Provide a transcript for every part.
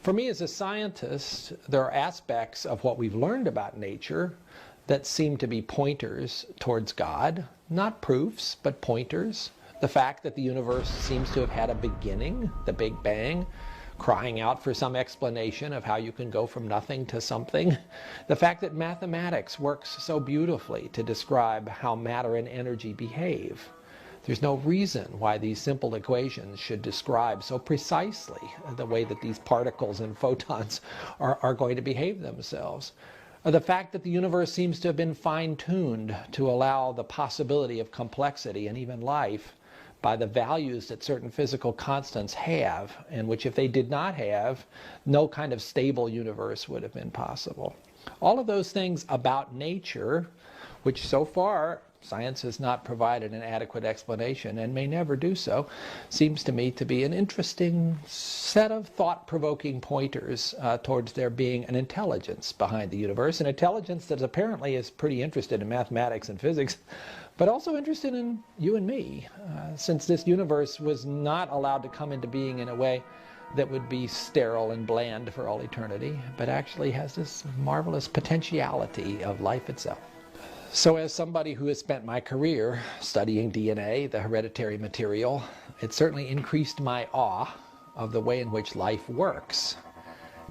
For me as a scientist, there are aspects of what we've learned about nature that seem to be pointers towards God. Not proofs, but pointers. The fact that the universe seems to have had a beginning, the Big Bang, crying out for some explanation of how you can go from nothing to something. The fact that mathematics works so beautifully to describe how matter and energy behave. There's no reason why these simple equations should describe so precisely the way that these particles and photons are going to behave themselves. Or the fact that the universe seems to have been fine-tuned to allow the possibility of complexity and even life by the values that certain physical constants have, and which if they did not have, no kind of stable universe would have been possible. All of those things about nature, which so far science has not provided an adequate explanation and may never do so, seems to me to be an interesting set of thought-provoking pointers towards there being an intelligence behind the universe, an intelligence that apparently is pretty interested in mathematics and physics, but also interested in you and me, since this universe was not allowed to come into being in a way that would be sterile and bland for all eternity, but actually has this marvelous potentiality of life itself. So as somebody who has spent my career studying DNA, the hereditary material, it certainly increased my awe of the way in which life works.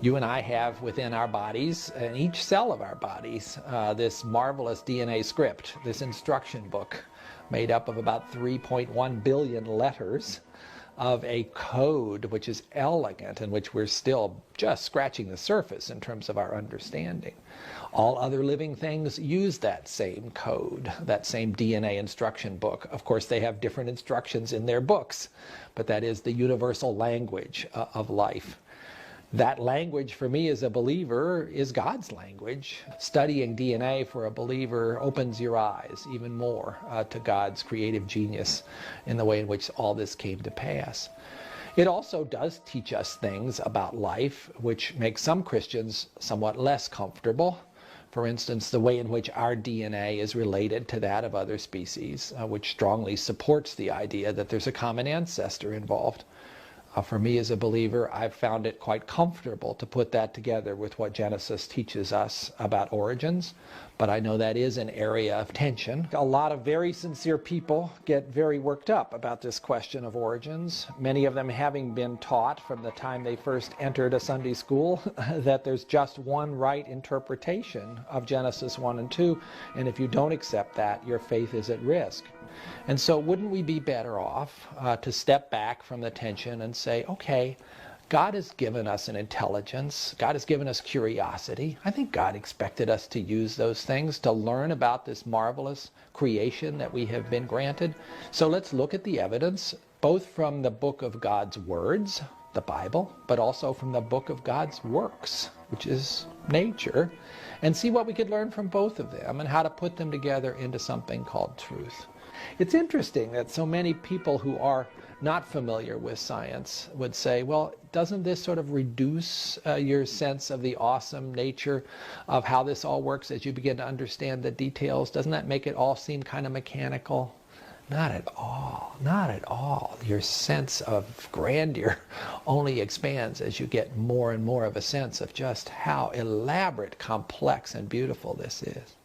You and I have within our bodies, in each cell of our bodies, this marvelous DNA script, this instruction book made up of about 3.1 billion letters of a code which is elegant and which we're still just scratching the surface in terms of our understanding. All other living things use that same code, that same DNA instruction book. Of course, they have different instructions in their books, but that is the universal language of life. That language for me as a believer is God's language. Studying DNA for a believer opens your eyes even more to God's creative genius in the way in which all this came to pass. It also does teach us things about life which make some Christians somewhat less comfortable. For instance, the way in which our DNA is related to that of other species, which strongly supports the idea that there's a common ancestor involved. For me as a believer, I've found it quite comfortable to put that together with what Genesis teaches us about origins, but I know that is an area of tension. A lot of very sincere people get very worked up about this question of origins, many of them having been taught from the time they first entered a Sunday school that there's just one right interpretation of Genesis 1 and 2, and if you don't accept that, your faith is at risk. And so wouldn't we be better off to step back from the tension and say, okay, God has given us an intelligence, God has given us curiosity. I think God expected us to use those things to learn about this marvelous creation that we have been granted. So let's look at the evidence, both from the book of God's words, the Bible, but also from the book of God's works, which is nature, and see what we could learn from both of them and how to put them together into something called truth. It's interesting that so many people who are not familiar with science would say, well, doesn't this sort of reduce your sense of the awesome nature of how this all works as you begin to understand the details? Doesn't that make it all seem kind of mechanical? Not at all. Not at all. Your sense of grandeur only expands as you get more and more of a sense of just how elaborate, complex, and beautiful this is.